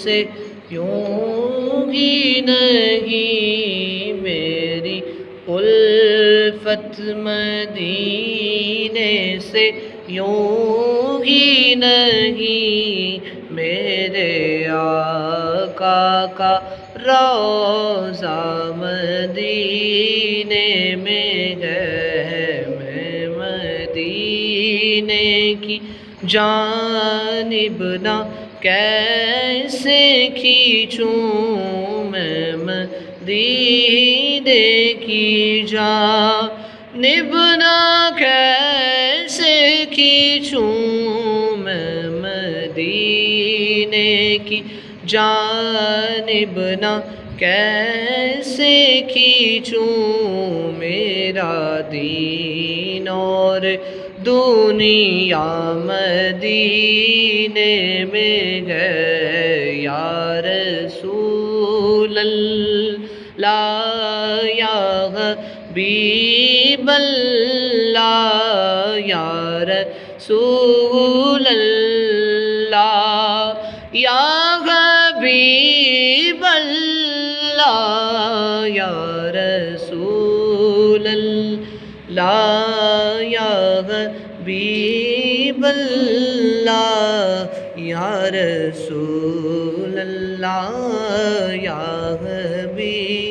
سے یوں ہی نہیں، میری الفت مدینے سے یوں ہی نہیں، میرے آقا کا روضہ مدینے میں ہے، میں مدینے کی جانب نہ کیسے کھینچوں، میں مدینے کی جانب نہ کیسے کھینچوں، میں مدینے کی جانب نہ کیسے کھینچوں، میرا دین اور دنیا مدینے میں ہے، یا رسول اللہ یا حبیب اللہ، یا رسول اللہ یا حبیب اللہ، یا رسول اللہ یا حبیب اللہ، یا رسول اللہ یا حبیب